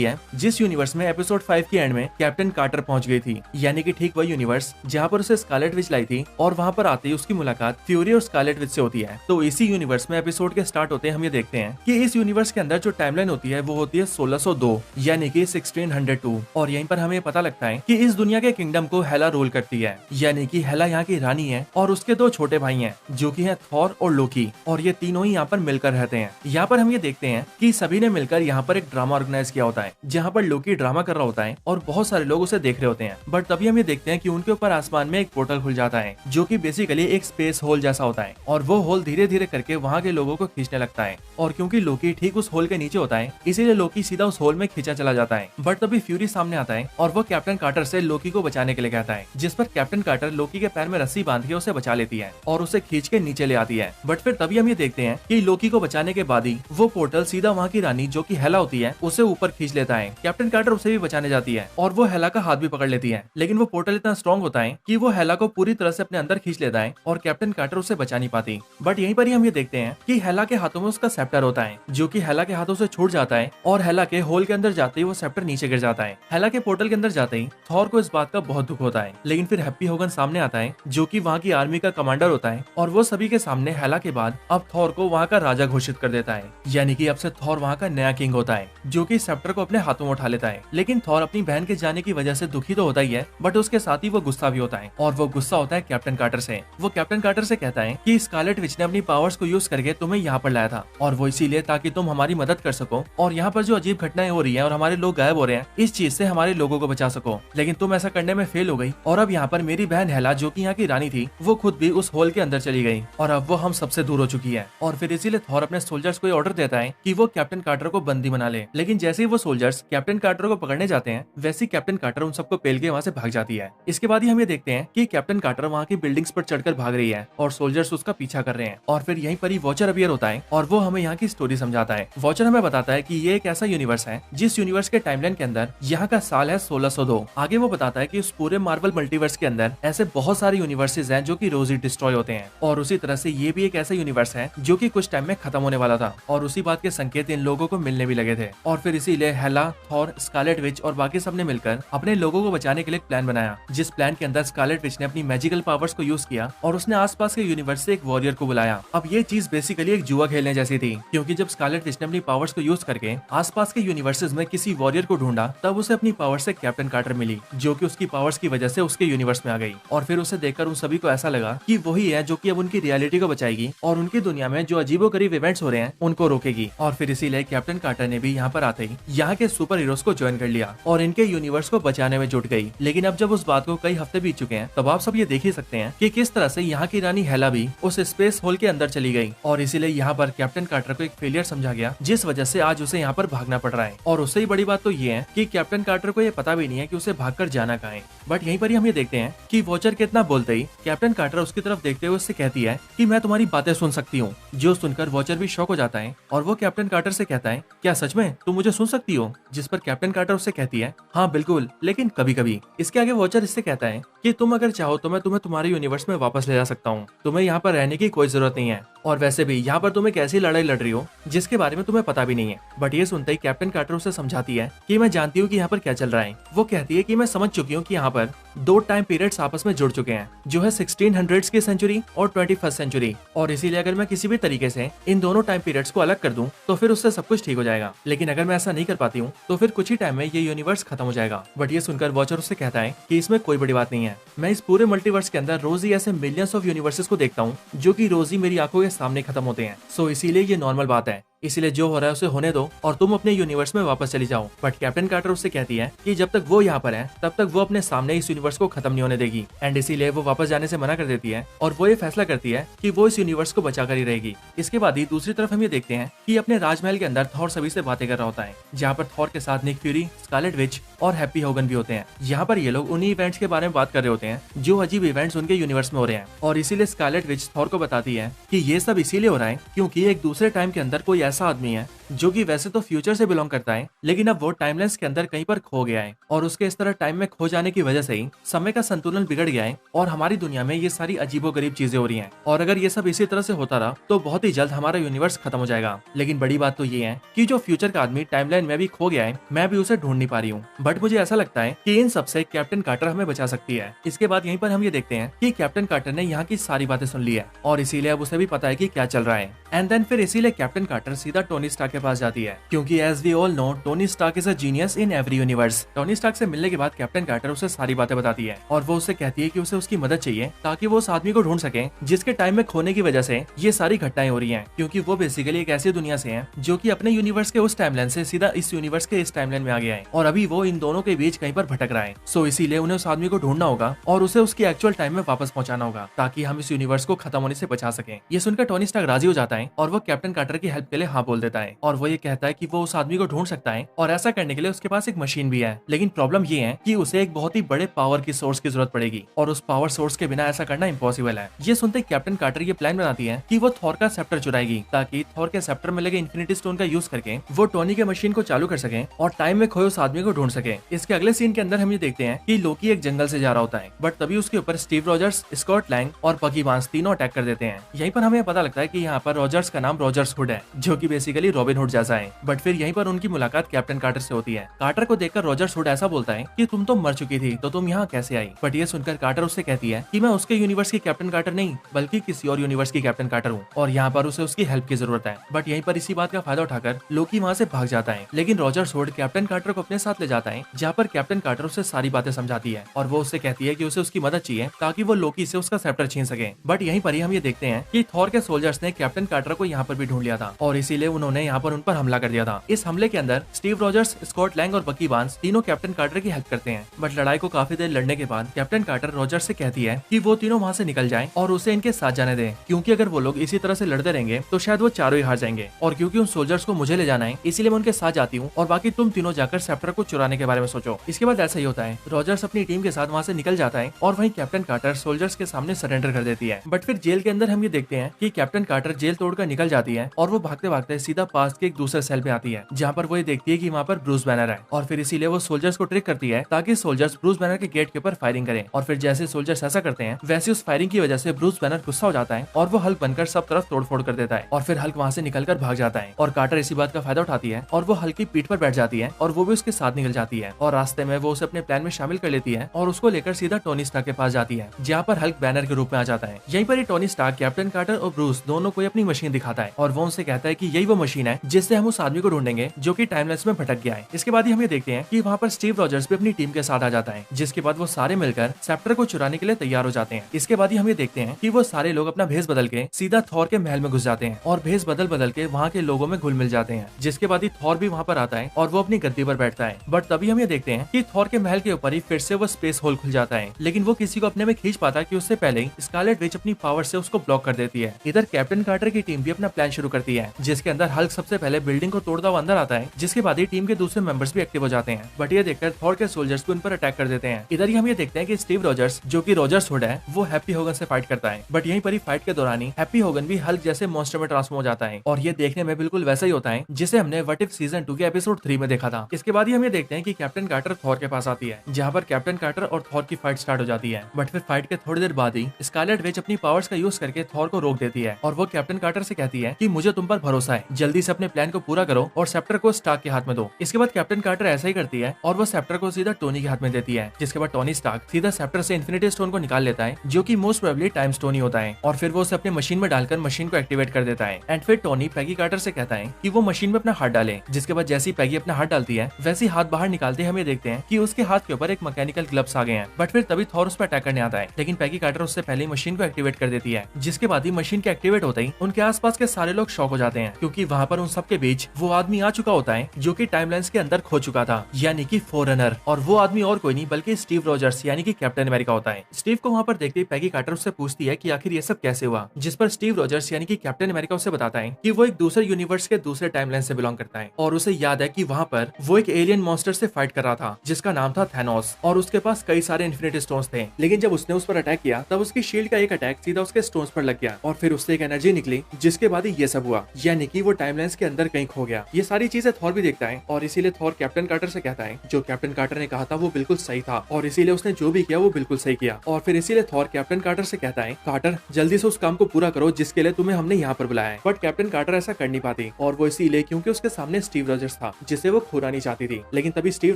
है जिस यूनिवर्स में एपिसोड 5 के एंड में कैप्टन कार्टर पहुंच गई थी, यानी कि ठीक वही यूनिवर्स जहां पर उसे स्कारलेट विच लाई थी और वहां पर आते ही उसकी मुलाकात फ्यूरी और स्कारलेट विच से होती है। तो इसी यूनिवर्स में एपिसोड के स्टार्ट होते हम ये देखते हैं कि इस यूनिवर्स के अंदर जो टाइमलाइन होती है वो होती है 1602 यानी कि 1602 और यहीं पर हमें पता लगता है कि इस दुनिया के किंगडम को हेला रूल करती है, यानी कि हेला यहाँ की रानी है और उसके दो छोटे भाई हैं जो कि हैं थॉर और लोकी, और ये तीनों ही यहाँ पर मिलकर रहते हैं। यहाँ पर हम ये देखते हैं कि सभी ने मिलकर यहाँ पर एक ड्रामा ऑर्गेनाइज किया होता है जहाँ पर लोकी ड्रामा कर रहा होता है और बहुत सारे लोग उसे देख रहे होते हैं। बट तभी हम ये देखते हैं कि उनके ऊपर आसमान में एक पोर्टल खुल जाता है जो कि बेसिकली एक स्पेस होल जैसा होता है और वो होल धीरे धीरे करके वहाँ के लोगों को खींचने लगता है। और क्योंकि लोकी ठीक उस होल के नीचे होता है इसीलिए लोकी सीधा उस होल में खींचा चला जाता है। बट तभी फ्यूरी सामने आता है और वो कैप्टन कार्टर से लोकी को बचाने के लिए कहता है, जिस पर कैप्टन कार्टर लोकी के पैर में रस्सी बांध के उसे बचा लेती है और उसे खींच के नीचे ले आती है। बट फिर तभी हम ये देखते हैं कि लोकी को बचाने के बाद ही वो पोर्टल सीधा वहाँ की रानी जो कि हेला होती है उसे ऊपर खींच लेता है। कैप्टन कार्टर उसे भी बचाने जाती है और वो हेला का हाथ भी पकड़ लेती है, लेकिन वो पोर्टल इतना स्ट्रॉन्ग होता है कि वो हेला को पूरी तरह से अपने अंदर खींच लेता है और कैप्टन कार्टर उसे बचा नहीं पाती। बट यहीं पर ही हम ये देखते हैं कि हेला के हाथों में उसका सेप्टर होता है जो कि हेला के हाथों से छूट जाता है और हेला के होल के अंदर जाते ही वो सेप्टर नीचे गिर जाता है। हेला के पोर्टल के अंदर जाते ही थॉर को इस बात का बहुत दुख होता है, लेकिन फिर हैप्पी होगन सामने आता है जो कि वहाँ की आर्मी का कमांडर होता है और वो सभी के सामने हेला के बाद अब थॉर को वहाँ का राजा घोषित कर देता है, यानी कि अब से थॉर वहाँ का नया किंग होता है जो कि सेप्टर को अपने हाथों में उठा लेता है। लेकिन थॉर अपनी बहन के जाने की वजह से दुखी तो होता ही है बट उसके साथ ही वो गुस्सा भी होता है और वो गुस्सा होता है कैप्टन कार्टर से। वो कैप्टन कार्टर से कहता है कि स्कारलेट विच ने अपनी पावर्स को यूज करके तुम्हें यहाँ पर लाया था और वो इसीलिए ताकि तुम हमारी मदद कर सको और यहाँ पर जो अजीब घटनाएं हो रही है और हमारे लोग गायब हो रहे हैं इस चीज से हमारे लोगों को बचा सको, लेकिन तुम ऐसा करने में फेल हो गई और अब यहाँ पर मेरी बहन हेला जो कि यहाँ की रानी थी वो खुद भी उस होल के अंदर चली गई और अब वो हम सबसे दूर हो चुकी है। और फिर इसीलिए थॉर अपने सोल्जर्स को ऑर्डर देता है कि वो कैप्टन कार्टर को बंदी बना ले, लेकिन जैसे ही वो सोल्जर्स कैप्टन कार्टर को पकड़ने जाते हैं वैसे कैप्टन कार्टर उन सबको पेल के वहाँ से भाग जाती है। इसके बाद ही हम ये देखते हैं कि कैप्टन कार्टर वहाँ की बिल्डिंग्स पर चढ़कर भाग रही है और सोल्जर्स उसका पीछा कर रहे हैं और फिर यहीं पर ही वॉचर अपीयर होता है और वो हमें यहाँ की स्टोरी समझाता है। वॉचर हमें बताता है कि ये एक ऐसा यूनिवर्स है जिस यूनिवर्स के टाइमलाइन के अंदर यहाँ का साल है 1602। आगे वो बताता है कि उस पूरे मार्वल मल्टीवर्स के अंदर ऐसे बहुत सारे यूनिवर्सेस हैं जो कि रोज ही डिस्ट्रॉय होते हैं और उसी तरह से ये भी एक ऐसा यूनिवर्स है जो कि कुछ टाइम में खत्म होने वाला था और उसी बात के संकेत इन लोगों को मिलने भी लगे थे। और फिर इसीलिए हेला, थॉर, स्कारलेट विच और बाकी सब ने मिलकर अपने लोगों को बचाने के लिए एक प्लान बनाया, जिस प्लान के अंदर स्कारलेट विच ने अपनी मैजिकल पावर्स को यूज किया और उसने आसपास के यूनिवर्स से एक वॉरियर को बुलाया। अब ये चीज बेसिकली एक जुआ खेलने जैसी थी, क्योंकि जब स्कारलेट विच ने अपनी पावर्स को यूज करके आसपास के यूनिवर्सेस में किसी वॉरियर को ढूंढा तब उसे अपनी पावर से कैप्टन कार्टर मिली जो कि उसकी पावर्स की वजह से उसके यूनिवर्स में आ गई। और फिर उसे देखकर उन सभी को ऐसा लगा कि वही है जो कि अब उनकी रियलिटी को बचाएगी और उनकी दुनिया में जो अजीबोगरीब इवेंट्स हो रहे हैं उनको रोकेगी। और फिर इसीलिए कैप्टन कार्टर ने भी यहाँ पर आते ही यहाँ के सुपर हीरोज को ज्वाइन कर लिया और इनके यूनिवर्स को बचाने में जुट गई। लेकिन अब जब उस बात को कई हफ्ते बीत चुके हैं तब आप सब ये देख ही सकते हैं कि किस तरह से यहाँ की रानी हेला भी उस स्पेस होल के अंदर चली गई और इसीलिए यहाँ पर कैप्टन कार्टर को एक फेलियर समझा गया, जिस वजह से आज उसे यहाँ पर भागना पड़ रहा है। और उससे ही बड़ी बात तो ये है कि कैप्टन कार्टर को ये पता भी नहीं है कि उसे भागकर जाना कहाँ है। बट यहीं पर ही हम ये देखते हैं कि वॉचर के इतना बोलते ही कैप्टन कार्टर उसकी तरफ देखते हुए उससे कहती है कि मैं तुम्हारी बातें सुन सकती हूँ, जो सुनकर वॉचर भी शॉक हो जाता है और वो कैप्टन कार्टर से कहता है क्या सच में तुम मुझे सुन सकती हो? जिस पर कैप्टन कार्टर उससे कहती है हाँ बिल्कुल, लेकिन कभी कभी। इसके आगे वॉचर इससे कहता है कि तुम अगर चाहो तो मैं तुम्हें तुम्हारे यूनिवर्स में वापस ले जा सकता हूँ, तुम्हें यहाँ पर रहने की कोई जरूरत नहीं है और वैसे भी यहाँ पर तुम एक ऐसी लड़ाई लड़ रही हो जिसके बारे में तुम्हें पता भी नहीं है। बट ये सुनते ही कैप्टन कार्टर उसे समझाती है कि मैं जानती हूँ कि यहाँ पर क्या चल रहा है। वो कहती है कि मैं समझ चुकी हूँ कि यहाँ पर दो टाइम पीरियड्स आपस में जुड़ चुके हैं, जो है 1600s की सेंचुरी और 21st सेंचुरी, और इसीलिए अगर मैं किसी भी तरीके से इन दोनों टाइम पीरियड्स को अलग कर दूं तो फिर उससे सब कुछ ठीक हो जाएगा, लेकिन अगर मैं ऐसा नहीं कर पाती हूँ तो फिर कुछ ही टाइम में ये यूनिवर्स खत्म हो जाएगा। बट ये सुनकर वॉचर उससे कहता है कि इसमें कोई बड़ी बात नहीं है, मैं इस पूरे मल्टीवर्स के अंदर रोज ही ऐसे मिलियंस ऑफ यूनिवर्सेस को देखता हूँ जो कि रोज ही मेरी आंखों के सामने खत्म होते हैं। सो इसीलिए ये नॉर्मल बात है, इसीलिए जो हो रहा है उसे होने दो और तुम अपने यूनिवर्स में वापस चली जाओ। बट कैप्टन कार्टर उससे कहती है कि जब तक वो यहाँ पर है तब तक वो अपने सामने इस यूनिवर्स को खत्म नहीं होने देगी एंड इसीलिए वो वापस जाने से मना कर देती है और वो ये फैसला करती है कि वो इस यूनिवर्स को बचा कर ही रहेगी। इसके बाद ही दूसरी तरफ हम ये देखते हैं कि अपने राजमहल के अंदर थॉर सभी से बातें कर रहा होता है, जहाँ पर थॉर के साथ निक फ्यूरी, स्कारलेट विच और हैप्पी होगन भी होते हैं। यहाँ पर ये लोग उन्हीं इवेंट्स के बारे में बात कर रहे होते हैं जो अजीब इवेंट्स उनके यूनिवर्स में हो रहे हैं और इसीलिए स्कारलेट विच थॉर को बताती है कि ये सब इसीलिए हो रहा है क्योंकि एक दूसरे टाइम के अंदर कोई ऐसा आदमी है जो कि वैसे तो फ्यूचर से बिलोंग करता है, लेकिन अब वो टाइमलाइंस के अंदर कहीं पर खो गया है और उसके इस तरह टाइम में खो जाने की वजह से ही समय का संतुलन बिगड़ गया है और हमारी दुनिया में ये सारी अजीबोगरीब चीजें हो रही हैं। और अगर ये सब इसी तरह से होता रहा तो बहुत ही जल्द हमारा यूनिवर्स खत्म हो जाएगा। लेकिन बड़ी बात तो ये है कि जो फ्यूचर का आदमी टाइमलाइन में भी खो गया है, मैं भी उसे ढूंढ नहीं पा रही हूँ। बट मुझे ऐसा लगता है कि इन सबसे कैप्टन कार्टर हमें बचा सकती है। इसके बाद यहीं पर हम ये देखते हैं कि कैप्टन कार्टर ने यहाँ की सारी बातें सुन ली है और इसीलिए अब उसे भी पता है कि क्या चल रहा है। एंड देन फिर इसीलिए कैप्टन कार्टर सीधा टोनी स्टार्क के पास जाती है, क्योंकि as we all know Tony Stark is a genius in every universe. Tony Stark से मिलने के बाद कैप्टन कार्टर उसे सारी बातें बताती है और वो उससे कहती है कि उसे उसकी मदद चाहिए ताकि वो उस आदमी को ढूंढ सके जिसके टाइम में खोने की वजह से ये सारी घटनाएं हो रही हैं, क्योंकि वो बेसिकली एक ऐसी दुनिया से है जो कि अपने यूनिवर्स के उस टाइमलाइन से सीधा इस यूनिवर्स के इस टाइमलाइन में आ गया है और अभी वो इन दोनों के बीच कहीं पर भटक रहा है। सो इसीलिए उन्हें उस आदमी को ढूंढना होगा और उसे उसकी एक्चुअल टाइम में वापस पहुंचाना होगा ताकि हम इस यूनिवर्स को खत्म होने से बचा सके। ये सुनकर टोनी स्टार्क राजी हो जाता है और वो कैप्टन कार्टर की हेल्प के लिए हाँ बोल देता है और वो ये कहता है कि वो उस आदमी को ढूंढ सकता है और ऐसा करने के लिए उसके पास एक मशीन भी है। लेकिन प्रॉब्लम ये है कि उसे एक बहुत ही बड़े पावर की सोर्स की जरूरत पड़ेगी और उस पावर सोर्स के बिना ऐसा करना इम्पॉसिबल है। ये सुनते कैप्टन कार्टर ये प्लान बनाती है कि वो थॉर का सेप्टर चुराएगी ताकि थॉर के सेप्टर में लगे इन्फिनिटी स्टोन का यूज करके वो टोनी के मशीन को चालू कर सके और टाइम में खोए उस आदमी को ढूंढ सके। इसके अगले सीन के अंदर हम ये देखते हैं कि लोकी एक जंगल से जा रहा होता है, बट तभी उसके ऊपर स्टीव रॉजर्स, स्कॉट लैंग और बकी बार्न्स तीनों अटैक कर देते हैं। यहीं पर हमें पता लगता है कि यहाँ पर रॉजर्स का नाम रॉजर्स हुड है जो कि बेसिकली रॉबिन हुड जैसा है। बट फिर यहीं पर उनकी मुलाकात कैप्टन कार्टर से होती है। कार्टर को देखकर रॉजर्स हुड ऐसा बोलता है कि तुम तो मर चुकी थी तो तुम यहाँ कैसे आई। बट ये सुनकर कार्टर उससे कहती है कि मैं उसके यूनिवर्स की कैप्टन कार्टर नहीं बल्कि किसी और यूनिवर्स की कैप्टन कार्टर हूँ और यहाँ पर उसे उसकी हेल्प की जरूरत है। बट यहीं पर इसी बात का फायदा उठाकर लोकी वहाँ से भाग जाता है, लेकिन रॉजर्स हुड कैप्टन कार्टर को अपने साथ ले जाता है जहाँ पर कैप्टन कार्टर उसे सारी बातें समझाती है और वो उससे कहती है कि उसे उसकी मदद चाहिए ताकि वो लोकी से उसका सेप्टर छीन सके। बट यहीं पर ही हम ये देखते हैं कि थॉर के सोल्जर्स ने कैप्टन कार्टर को यहाँ पर भी ढूंढ लिया था और इसीलिए उन्होंने यहाँ पर उन पर हमला कर दिया था। इस हमले के अंदर स्टीव रॉजर्स, स्कॉट लैंग और बकी बार्न्स तीनों कैप्टन कार्टर की हेल्प करते हैं। बट लड़ाई को काफी देर लड़ने के बाद कैप्टन कार्टर रॉजर्स से कहती है कि वो तीनों वहाँ से निकल जाएं और उसे इनके साथ जाने दें, क्योंकि अगर वो लोग इसी तरह से लड़ते रहेंगे तो शायद वो चारों ही हार जाएंगे और क्योंकि उन सोल्जर्स को मुझे ले जाना है इसीलिए मैं उनके साथ जाती हूँ और बाकी तुम तीनों जाकर सेप्टर को चुराने के बारे में सोचो। इसके बाद ऐसा ही होता है, रॉजर्स अपनी टीम के साथ वहाँ से निकल जाता है और वहीं कैप्टन कार्टर सोल्जर्स के सामने सरेंडर कर देती है। बट फिर जेल के अंदर हम ये देखते हैं कि कैप्टन कार्टर जेल तोड़कर निकल जाती है और वो भागते भागते सीधा पास के एक दूसरे सेल में आती है जहाँ पर वो ये देखती है कि वहाँ पर ब्रूस बैनर है और फिर इसीलिए वो सोल्जर्स को ट्रिक करती है ताकि सोल्जर्स ब्रूस बैनर के गेट के ऊपर फायरिंग करें। और फिर जैसे सोल्जर्स ऐसा करते हैं वैसे उस फायरिंग की वजह से ब्रूस बैनर गुस्सा हो जाता है और वो हल्क बनकर सब तरफ तोड़फोड़ कर देता है और फिर हल्क वहाँ से निकलकर भाग जाता है और कार्टर इसी बात का फायदा उठाती है और वो हल्क की पीठ पर बैठ जाती है और वो भी उसके साथ निकल जाती है और रास्ते में वो उसे अपने प्लान में शामिल कर लेती है और उसको लेकर सीधा टोनी स्टार्क के पास जाती है जहाँ पर हल्क बैनर के रूप में आ जाता है। यहीं पर ही टोनी स्टार्क कैप्टन कार्टर और ब्रूस दोनों को अपनी मशीन दिखाता है और वो उनसे कहता है कि यही वो मशीन है जिससे हम उस आदमी को ढूंढेंगे जो कि टाइमलाइंस में भटक गया है। इसके बाद ही हम ये देखते हैं कि वहाँ पर स्टीव रॉजर्स भी अपनी टीम के साथ आ जाता है, जिसके बाद वो सारे मिलकर सेप्टर को चुराने के लिए तैयार हो जाते हैं। इसके बाद ही हम ये देखते हैं कि वो सारे लोग अपना भेष बदल के सीधा थॉर के महल में घुस जाते हैं और भेष बदल बदल के वहाँ के लोगों में घुल मिल जाते हैं। जिसके बाद ही थॉर भी वहाँ पर आता है और वो अपनी गद्दी पर बैठता है। बट तभी हम ये देखते हैं कि थॉर के महल के ऊपर ही फिर से वो स्पेस होल खुल जाता है, लेकिन वो किसी को अपने में खींच पाता है कि उससे पहले ही स्कारलेट विच अपनी पावर से उसको ब्लॉक कर देती है। इधर कैप्टन कार्टर की टीम भी अपना प्लान शुरू करती है, जिसके अंदर हल्क सबसे पहले बिल्डिंग को तोड़ता हुआ अंदर आता है, जिसके बाद ही टीम के दूसरे मेंबर्स भी एक्टिव हो जाते हैं। बट ये देखकर थॉर के सोल्जर्स भी उन पर अटैक कर देते हैं। इधर ही हम ये देखते हैं कि स्टीव रॉजर्स जो कि रॉजर्स हुड है वो हैप्पी होगन से फाइट करता है। बट यहीं पर ही फाइट के दौरान ही हैप्पी होगन भी हल्क जैसे मॉन्स्टर में ट्रांसफॉर्म हो जाता है और ये देखने में बिल्कुल वैसा ही होता है जिसे हमने व्हाट इफ सीजन 2 के एपिसोड 3 में देखा था। इसके बाद ही हम ये देखते हैं कि कैप्टन कार्टर थॉर के पास आती है, जहाँ पर कैप्टन कार्टर और थॉर की फाइट स्टार्ट हो जाती है। बट फिर फाइट के थोड़ी देर बाद ही स्कारलेट विच अपनी पावर्स का यूज करके थॉर को रोक देती है और वो कैप्टन कार्टर से कहती है कि मुझे तुम पर भरोसा है, जल्दी से अपने प्लान को पूरा करो और सेप्टर को स्टार्क के हाथ में दो। इसके बाद कैप्टन कार्टर ऐसा ही करती है और वो सेप्टर को सीधा टोनी के हाथ में देती है, जिसके बाद टोनी स्टार्क सीधा सेप्टर से इन्फिनिटी स्टोन को निकाल लेता है जो कि मोस्ट प्रोबेबली टाइम स्टोन ही होता है और फिर वो उसे अपने मशीन में डालकर मशीन को एक्टिवेट कर देता है। एंड फिर टोनी पैगी कार्टर से कहता है कि वो मशीन में अपना हाथ डाले, जिसके बाद जैसी पैगी अपना हाथ डालती है वैसी हाथ बाहर निकालते हमें देखते हैं कि उसके हाथ के ऊपर एक मैकेनिकल ग्लव्स आ गए हैं। बट फिर तभी थॉर उस पर अटैक करने आता है, लेकिन पैगी कार्टर उससे पहले मशीन को एक्टिवेट कर देती है, जिसके बाद ही मशीन के एक्टिवेट होते ही उनके आसपास के सारे लोग शॉक हो जाते हैं, क्योंकि वहाँ पर उन सबके बीच वो आदमी आ चुका होता है जो कि टाइमलाइंस के अंदर खो चुका था, यानी कि फोरनर। और वो आदमी और कोई नहीं बल्कि स्टीव रॉजर्स यानी कि कैप्टन अमेरिका होता है। स्टीव को वहाँ पर देखते ही पैगी कार्टर उससे पूछती है कि आखिर ये सब कैसे हुआ, जिस पर स्टीव रॉजर्स यानी कि कैप्टन अमेरिका उसे बताता है कि वो एक दूसरे यूनिवर्स के दूसरे टाइमलाइन से बिलोंग करता है और उसे याद है कि वहाँ पर वो एक एलियन मॉन्स्टर से फाइट कर रहा था जिसका नाम था थैनोस और उसके पास कई सारे इन्फिनिटी स्टोन्स थे, लेकिन जब उसने उस पर अटैक किया तब उसकी शील्ड का एक अटैक सीधा उसके स्टोन्स पर लग गया और फिर उससे एक एनर्जी निकली, जिसके बाद ही ये सब हुआ। यानी यानी कि वो टाइमलाइंस के अंदर कहीं खो गया। ये सारी चीजें थॉर भी देखता है और इसीलिए थॉर कैप्टन कार्टर से कहता है जो कैप्टन कार्टर ने कहा था वो बिल्कुल सही था और इसीलिए उसने जो भी किया वो बिल्कुल सही किया। और फिर इसीलिए थॉर कैप्टन कार्टर से कहता है कार्टर जल्दी से उस काम को पूरा करो जिसके लिए तुम्हें हमने यहाँ पर बुलाया है। बट कैप्टन कार्टर ऐसा कर नहीं पाती और वो इसीलिए क्योंकि उसके सामने स्टीव रॉजर्स था जिसे वो खोना नहीं चाहती थी। लेकिन तभी स्टीव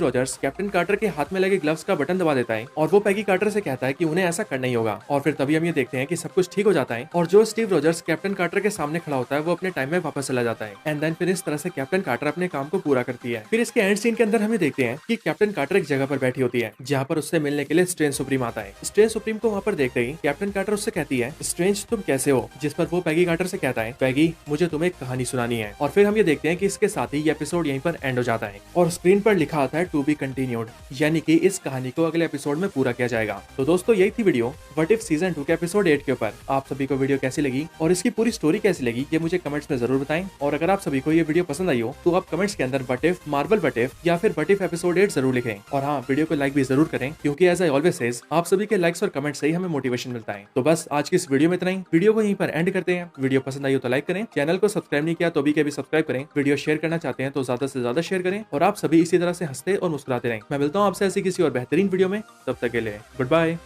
रॉजर्स कैप्टन कार्टर के हाथ में लगे ग्लव्स का बटन दबा देता है और वो पैगी कार्टर से कहता है कि उन्हें ऐसा करना ही होगा। और फिर तभी हम ये देखते हैं कि सब कुछ ठीक हो जाता है और जो स्टीव रॉजर्स कैप्टन कार्टर के सामने खड़ा होता है वो अपने टाइम में वापस चला जाता है। एंड देन फिर इस तरह से कैप्टन कार्टर अपने काम को पूरा करती है। फिर इसके एंड सीन के अंदर हमें देखते हैं कि कैप्टन कार्टर एक जगह पर बैठी होती है जहाँ पर उससे मिलने के लिए स्ट्रेंज सुप्रीम आता है। स्ट्रेंज सुप्रीम को वहाँ पर देखते ही कैप्टन कार्टर उससे कहती है स्ट्रेंज तुम कैसे हो, जिस पर वो पैगी कार्टर से कहता है पैगी मुझे तुम्हें एक कहानी सुनानी है। और फिर हम ये देखते हैं कि इसके साथ ही ये एपिसोड यहीं पर एंड हो जाता है और स्क्रीन पर लिखा आता है टू बी कंटिन्यूड, यानी कि इस कहानी को अगले एपिसोड में पूरा किया जाएगा। तो दोस्तों यही थी वीडियो व्हाट इफ सीजन 2 के एपिसोड 8 के ऊपर। आप सभी को वीडियो कैसी लगी और इसकी पूरी स्टोरी कैसी लगी ये मुझे कमेंट्स में जरूर बताएं। और अगर आप सभी को ये वीडियो पसंद आई हो तो आप कमेंट्स के अंदर what if, Marvel what if या फिर व्हाट इफ एपिसोड 8 जरूर लिखें। और हाँ, वीडियो को लाइक भी जरूर करें क्योंकि एज आई ऑलवेज सेज आप सभी के लाइक्स और कमेंट्स से ही हमें मोटिवेशन मिलता है। तो बस आज की इस वीडियो में इतना ही। वीडियो को यहीं पर एंड करते हैं। वीडियो पसंद आई हो तो लाइक करें, चैनल को सब्सक्राइब नहीं किया तो भी कभी सब्सक्राइब करें, वीडियो शेयर करना चाहते हैं तो ज्यादा से ज्यादा शेयर करें और आप सभी इसी तरह से हंसते और मुस्कुराते रहें। मैं मिलता हूँ आपसे ऐसी किसी और बेहतरीन वीडियो में, तब तक के लिए गुड बाय।